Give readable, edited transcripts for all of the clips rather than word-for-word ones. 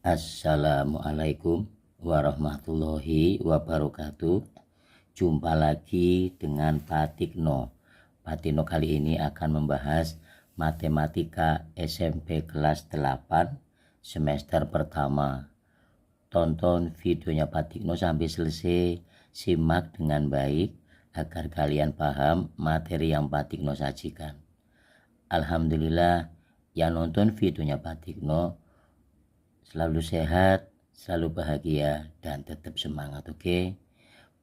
Assalamualaikum warahmatullahi wabarakatuh. Jumpa lagi dengan Pak Tikno. Pak Tikno kali ini akan membahas matematika SMP kelas 8 semester pertama. Tonton videonya Pak Tikno sampai selesai, simak dengan baik agar kalian paham materi yang Pak Tikno sajikan. Alhamdulillah, yang nonton videonya Pak Tikno selalu sehat, selalu bahagia, dan tetap semangat, oke?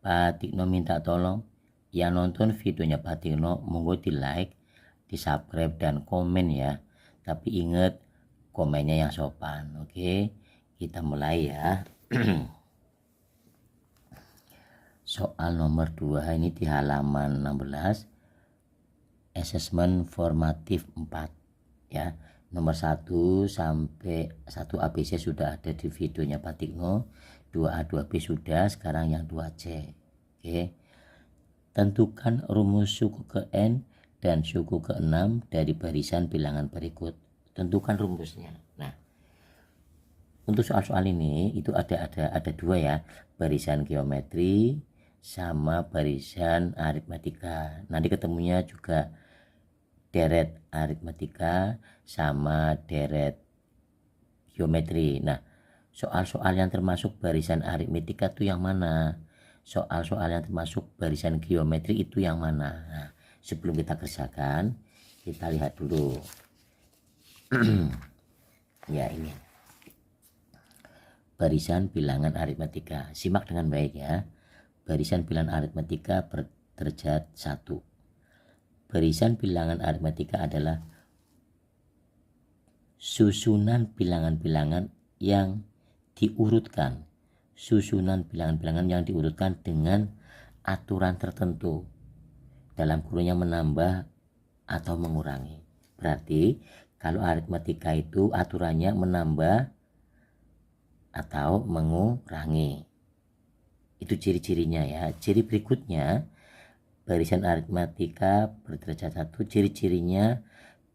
Pak Tikno minta tolong yang nonton videonya Pak Tikno monggo di like, di subscribe, dan komen ya. Tapi ingat komennya yang sopan, oke? Kita mulai ya. Soal nomor 2 ini di halaman 16, assessment formatif 4 ya. Nomor 1 sampai 1 ABC sudah ada di videonya Pak Tikno, 2A 2B sudah, sekarang yang 2C. Oke. Tentukan rumus suku ke N dan suku ke 6 dari barisan bilangan berikut. Tentukan rumusnya. Nah, untuk soal-soal ini itu ada dua ya, barisan geometri sama barisan aritmatika. Nanti ketemunya juga deret aritmatika sama deret geometri. Nah, soal-soal yang termasuk barisan aritmatika itu yang mana? Soal-soal yang termasuk barisan geometri itu yang mana? Nah, sebelum kita kerjakan, kita lihat dulu. Ya, ini barisan bilangan aritmatika. Simak dengan baik ya. Barisan bilangan aritmatika berderajat 1. Barisan bilangan aritmatika adalah susunan bilangan-bilangan yang diurutkan. Susunan bilangan-bilangan yang diurutkan dengan aturan tertentu. Dalam kurungnya menambah atau mengurangi. Berarti kalau aritmatika itu aturannya menambah atau mengurangi. Itu ciri-cirinya ya. Ciri berikutnya, barisan aritmatika berderajat 1, ciri-cirinya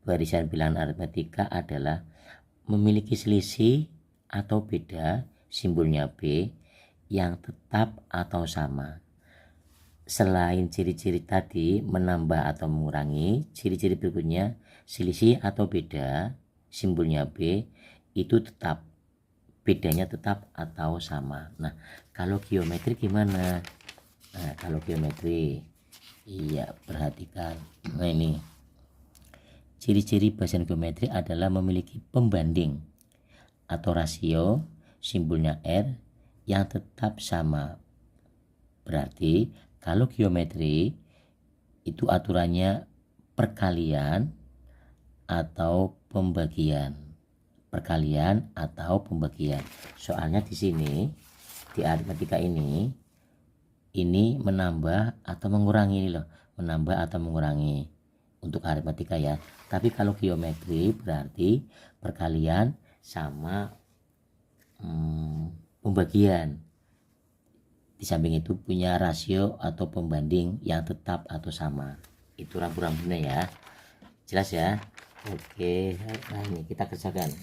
barisan bilangan aritmatika adalah memiliki selisih atau beda, simbolnya B, yang tetap atau sama. Selain ciri-ciri tadi menambah atau mengurangi, ciri-ciri berikutnya selisih atau beda, simbolnya B, itu tetap, bedanya tetap atau sama. Nah, kalau geometri gimana? Nah, kalau geometri, iya, perhatikan. Nah, ini ciri-ciri barisan geometri adalah memiliki pembanding atau rasio, simbolnya R, yang tetap sama. Berarti kalau geometri itu aturannya perkalian atau pembagian. Perkalian atau pembagian. Soalnya di sini di aritmatika ini menambah atau mengurangi ini loh, menambah atau mengurangi untuk aritmatika ya. Tapi kalau geometri berarti perkalian sama pembagian. Di samping itu punya rasio atau pembanding yang tetap atau sama. Itu rambu-rambunya ya. Jelas ya? Oke, nah ini kita kerjakan.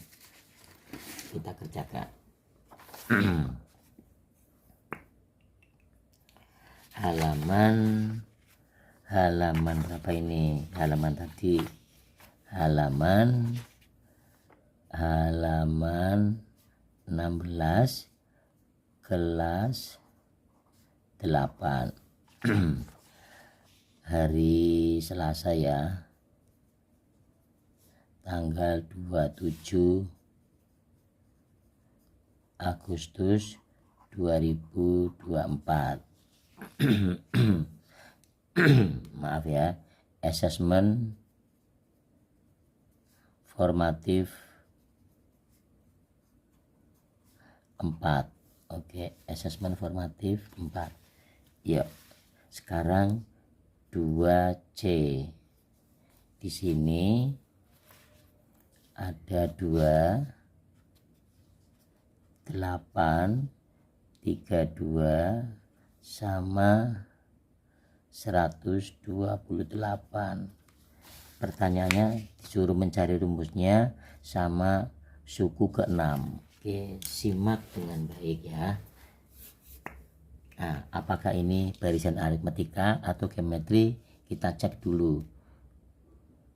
halaman berapa ini? Halaman tadi halaman 16 kelas 8. Hari Selasa ya, tanggal 27 Agustus 2024. Maaf ya, assessment formatif 4. Oke, assessment formatif 4. Yuk, sekarang 2C. Di sini ada 2, 8, 32 sama 128. Pertanyaannya disuruh mencari rumusnya sama suku ke-6. Oke, simak dengan baik ya. Nah, apakah ini barisan aritmatika atau geometri? Kita cek dulu.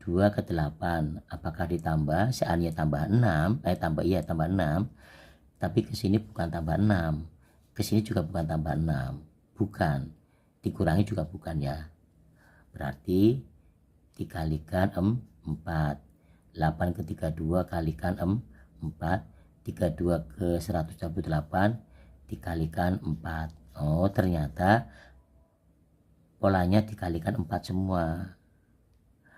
2 ke 8 apakah ditambah? Seandainya tambah 6, tambah 6, tapi ke sini bukan tambah 6, ke sini juga bukan tambah 6, bukan, dikurangi juga bukan ya, berarti dikalikan 4. 8 ke 32 kalikan 4, 32 ke 128 dikalikan 4. Oh, ternyata polanya dikalikan 4 semua.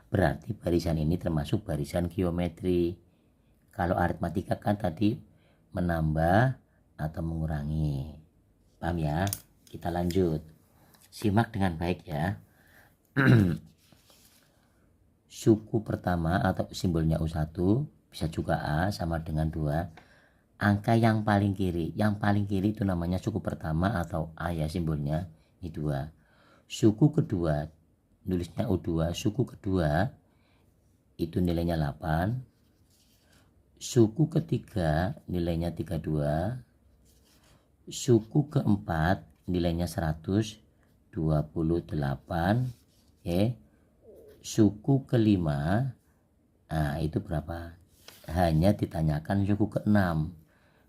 Berarti barisan ini termasuk barisan geometri. Kalau aritmatika kan tadi menambah atau mengurangi. Paham ya? Kita lanjut. Simak dengan baik ya. Suku pertama atau simbolnya U1 bisa juga A sama dengan 2. Angka yang paling kiri itu namanya suku pertama atau A ya, simbolnya ini 2. Suku kedua nulisnya U2, suku kedua itu nilainya 8. Suku ketiga nilainya 32. Suku keempat nilainya 128. Suku kelima, nah itu berapa? Hanya ditanyakan suku keenam.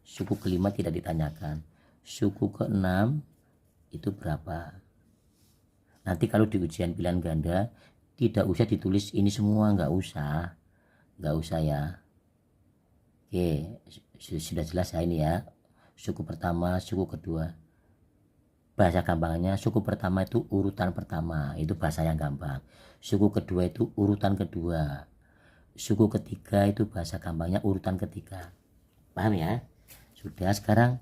Suku kelima tidak ditanyakan. Suku keenam itu berapa? Nanti kalau di ujian pilihan ganda tidak usah ditulis ini semua, nggak usah ya. Oke, sudah jelas ya ini ya. Suku pertama, suku kedua. Bahasa gampangnya suku pertama itu urutan pertama, itu bahasa yang gampang. Suku kedua itu urutan kedua. Suku ketiga itu bahasa gampangnya urutan ketiga. Paham ya? Sudah, sekarang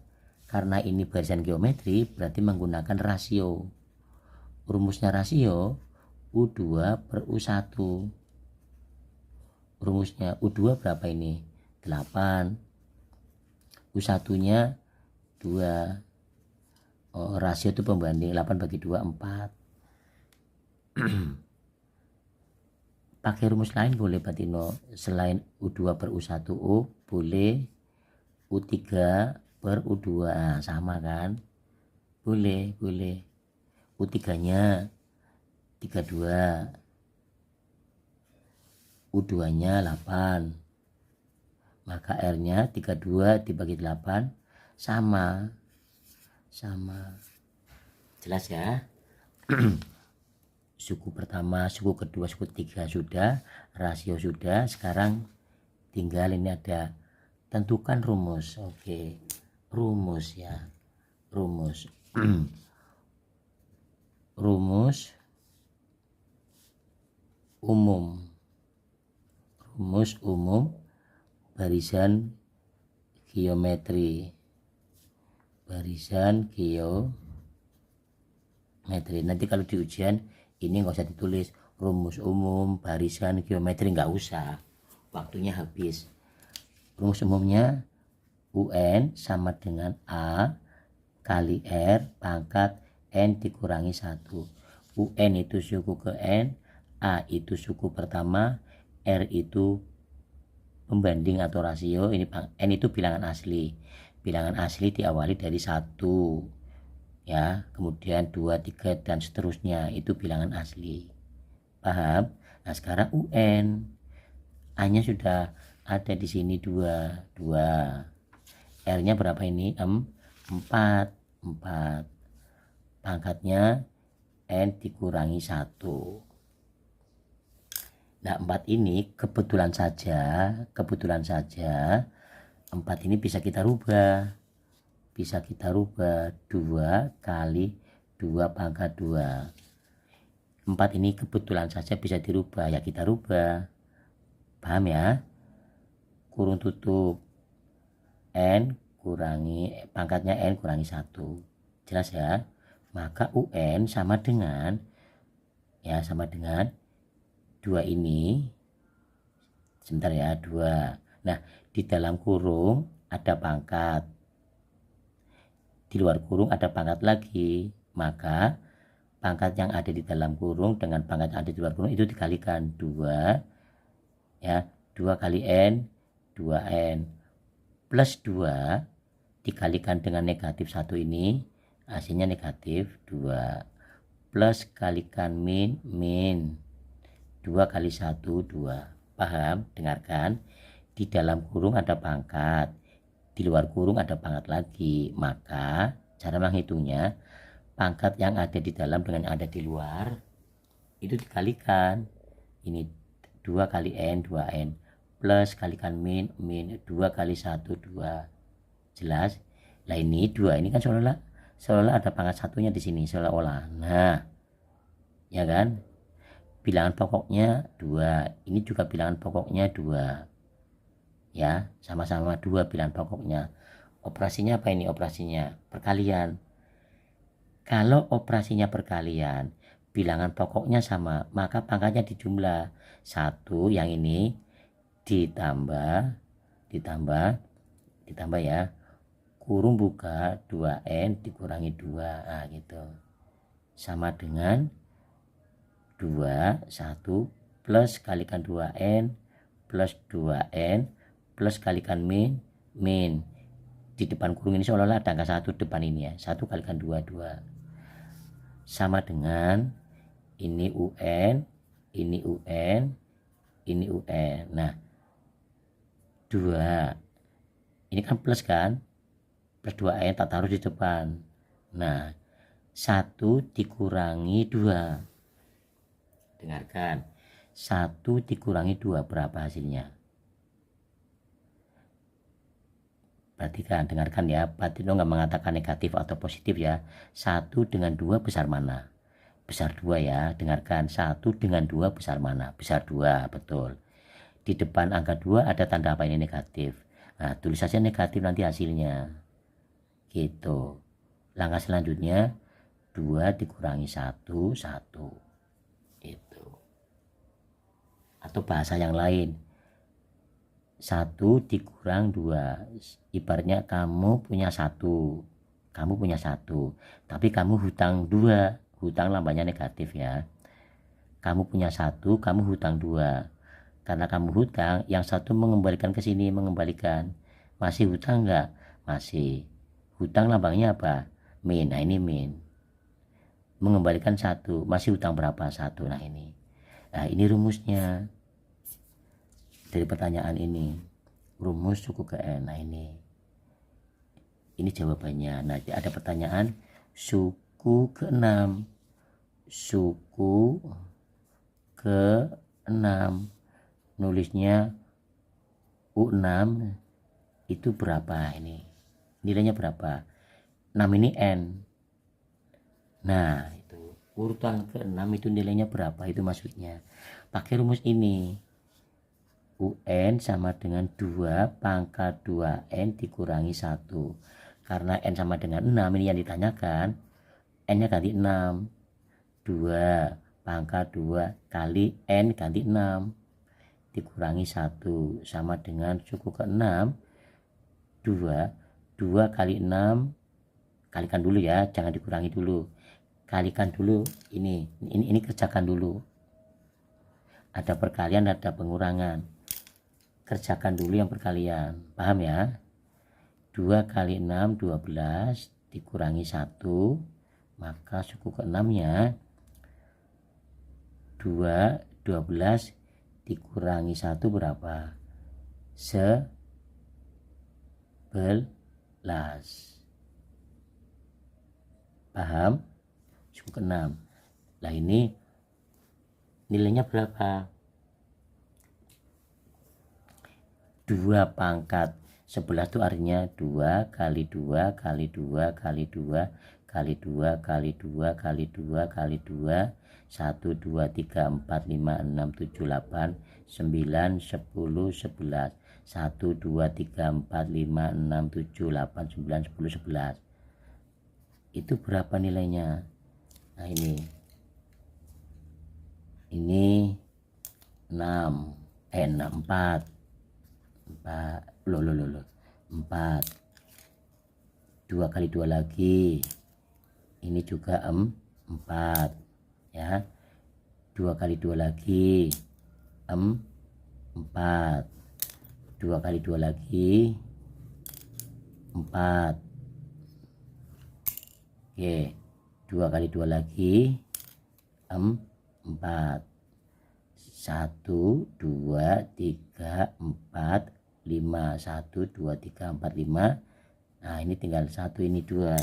karena ini barisan geometri berarti menggunakan rasio. Rumusnya rasio U2 per U1. Rumusnya U2 berapa ini? 8. U1 nya 2. Oh, rasio itu pembanding 8 bagi 2 4. Pakai rumus lain boleh Batino, selain U2 per U1U boleh U3 per U2. Nah, sama kan? Boleh. U3 nya 32, U2 nya 8, maka R nya 32 dibagi 8 sama. Jelas ya? Suku pertama, suku kedua, suku ketiga sudah, rasio sudah. Sekarang tinggal ini ada tentukan rumus. Oke, rumus ya, rumus. Rumus umum barisan geometri. Nanti kalau di ujian ini nggak usah ditulis rumus umum barisan geometri, nggak usah, waktunya habis. Rumus umumnya UN sama dengan A kali R pangkat N dikurangi 1. UN itu suku ke N, A itu suku pertama, R itu pembanding atau rasio, ini N itu bilangan asli. Bilangan asli diawali dari 1 ya, kemudian 2, 3 dan seterusnya, itu bilangan asli. Paham? Nah, sekarang UN A-nya sudah ada di sini 2. R-nya berapa ini? 4. Pangkatnya N dikurangi 1. Nah, 4 ini kebetulan saja 4 ini bisa kita rubah 2 kali 2 pangkat 2. 4 ini kebetulan saja bisa dirubah, ya kita rubah. Paham ya? Kurung tutup N kurangi pangkatnya N kurangi 1. Jelas ya? Maka UN sama dengan 2 ini. Sebentar ya, 2. Nah, di dalam kurung ada pangkat, di luar kurung ada pangkat lagi, maka pangkat yang ada di dalam kurung dengan pangkat yang ada di luar kurung itu dikalikan 2 ya, 2 kali N 2N. plus 2 dikalikan dengan negatif 1 ini hasilnya negatif 2, plus kalikan min 2 kali 1 2. Paham? Dengarkan, di dalam kurung ada pangkat, di luar kurung ada pangkat lagi, maka cara menghitungnya pangkat yang ada di dalam dengan yang ada di luar itu dikalikan, ini 2 kali n 2n, plus kalikan min 2 kali 1 2. Jelas? Lah ini 2 ini kan seolah-olah ada pangkat satunya di sini seolah-olah. Nah, ya kan? Bilangan pokoknya 2, ini juga bilangan pokoknya 2. Ya, sama-sama 2 bilangan pokoknya. Operasinya apa ini? Operasinya perkalian. Kalau operasinya perkalian, bilangan pokoknya sama, maka pangkatnya dijumlah. 1 yang ini ditambah ya, kurung buka 2n dikurangi 2, nah gitu. Sama dengan 2 1 plus kalikan 2n plus 2n plus kalikan min di depan kurung ini seolah-olah ada angka 1 depan ini ya, 1 kalikan 2 2, sama dengan ini UN, ini UN, ini UN. Nah 2 ini kan plus kan, plus 2n tak taruh di depan. Nah 1 dikurangi 2, dengarkan, 1 dikurangi 2 berapa hasilnya? Perhatikan, dengarkan ya, Patino nggak mengatakan negatif atau positif ya. 1 dengan 2 besar mana? Besar 2 ya, dengarkan, 1 dengan 2 besar mana? Besar 2, betul. Di depan angka 2 ada tanda apa ini? Negatif. Nah, tulis saja negatif nanti hasilnya. Gitu. Langkah selanjutnya, 2 dikurangi 1, 1. Itu. Atau bahasa yang lain, 1 dikurang 2, ibaratnya kamu punya 1, tapi kamu hutang 2, hutang lambangnya negatif ya. Kamu punya 1, kamu hutang 2, karena kamu hutang, yang 1 mengembalikan ke sini, mengembalikan. Masih hutang enggak? Masih. Hutang lambangnya apa? Min. Nah ini min. Mengembalikan 1, masih hutang berapa? 1. Nah ini. Nah ini rumusnya dari pertanyaan ini, rumus suku ke n. Nah ini jawabannya. Nah ada pertanyaan suku ke-6, suku ke-6, nulisnya U6 itu berapa? Ini nilainya berapa? 6 ini n. Nah itu urutan ke-6 itu nilainya berapa, itu maksudnya. Pakai rumus ini, UN sama dengan 2 pangkat 2n dikurangi 1. Karena n sama dengan 6, ini yang ditanyakan, n nya ganti 6, 2 pangkat 2 kali n ganti 6 dikurangi 1 sama dengan suku ke-6, 2 kali 6, kalikan dulu ya, jangan dikurangi dulu, kalikan dulu, ini kerjakan dulu, ada perkalian ada pengurangan, kerjakan dulu yang perkalian, paham ya? 2 kali 6 12 dikurangi 1, maka suku ke-6 nya 2 12 dikurangi 1 berapa? 11. Paham? Suku ke-6. Lah ini nilainya berapa? 2 pangkat 11 itu artinya 2 kali 2 kali 2 kali 2 kali 2 kali 2 kali 2 kali 2, 1 2 3 4 5 6 7 8 9 10 11, 1 2 3 4 5 6 7 8 9 10 11, itu berapa nilainya? Nah ini 6 4 loh 4, 2 kali 2 lagi, ini juga 4 ya, 2 kali 2 lagi 4, 2 kali 2 lagi 4. Oke, 2 kali 2 lagi 4. 1 2 3 4 5. 1 2 3 4 5. Nah ini tinggal 1, ini 2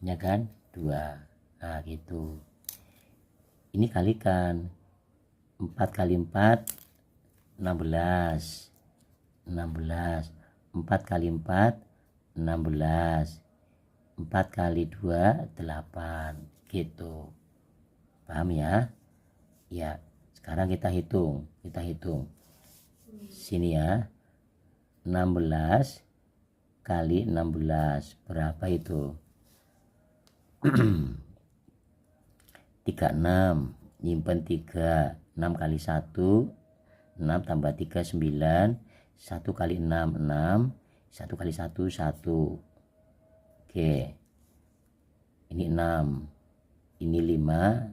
ya kan, 2. Nah gitu, ini kalikan 4 kali 4 16. 4 kali 4 16. 4 kali 2 8 gitu, paham ya? Ya, sekarang kita hitung sini ya. 16 kali 16 berapa itu? 36. Nyimpen 3. 6 kali 1 6 tambah 3 9. 1 kali 6 6. 1 kali 1 1. Oke, ini 6, ini 5,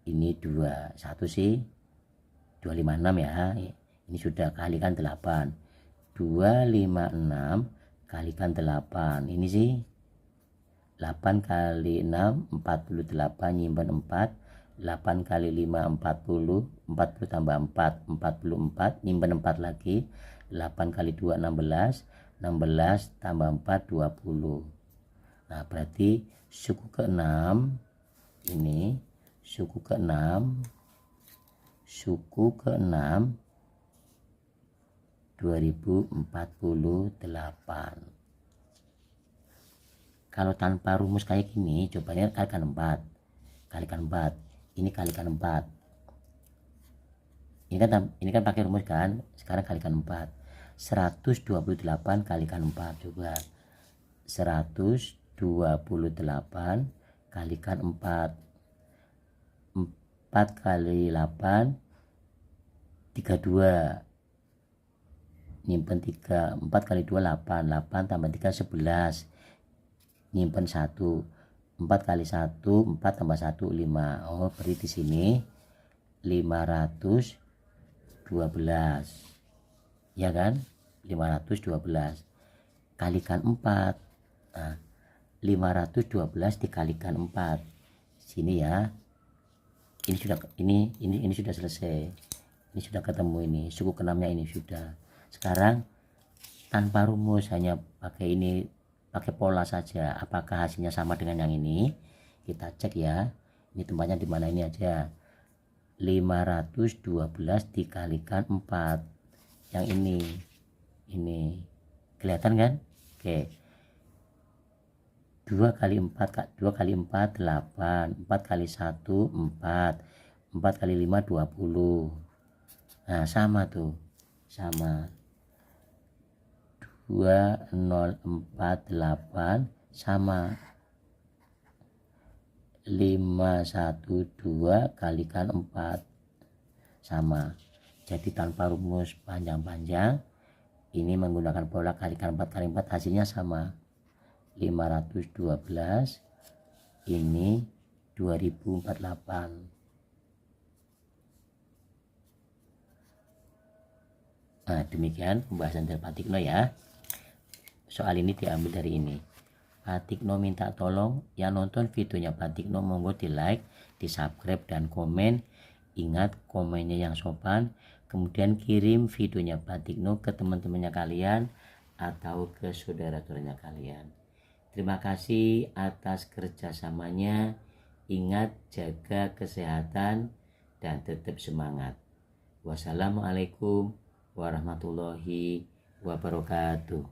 ini 2. 1 sih 256 ya. Ini sudah, kalikan 8. 256 kalikan 8, ini sih 8 kali 6 48, nyimpen 4. 8 kali 5 40. 40 tambah 4 44, nyimpen 4 lagi. 8 kali 2 16. 16 tambah 4 20. Nah berarti suku ke-6 ini, suku ke-6 2048. Kalau tanpa rumus kayak gini, cobanya kalikan 4. Ini kalikan 4. Ini kan pakai rumus kan. Sekarang kalikan 4. 128 kalikan 4. Coba 128 kalikan 4. 4 kali 8 32. Nyimpen 3. 4 kali 2 8. 8 tambah 3 11. Nyimpen 1. 4 kali 1 4 tambah 1 5. Oh berarti di sini 512 ya kan, 512 kalikan 4. Nah 512 dikalikan 4 sini ya. Ini sudah, ini sudah selesai, ini sudah ketemu, ini suku ke-6-nya ini sudah. Sekarang tanpa rumus, hanya pakai ini, pakai pola saja. Apakah hasilnya sama dengan yang ini? Kita cek ya. Ini tempatnya di mana, ini aja. 512 dikalikan 4. Yang ini kelihatan kan? Oke. 2 kali 4 8. 4 kali 1 4. 4 kali 5 20. Nah sama tuh, sama. 2048 sama 512 kalikan 4 sama. Jadi tanpa rumus panjang-panjang, ini menggunakan pola kalikan 4 kali 4 hasilnya sama. 512 ini 2048. Nah demikian pembahasan dari Pak Tikno ya. Soal ini diambil dari ini. Pak Tikno minta tolong yang nonton videonya Pak Tikno monggo di like, di subscribe dan komen. Ingat komennya yang sopan. Kemudian kirim videonya Pak Tikno ke teman-temannya kalian atau ke saudara-saudaranya kalian. Terima kasih atas kerjasamanya. Ingat jaga kesehatan dan tetap semangat. Wassalamualaikum warahmatullahi wabarakatuh.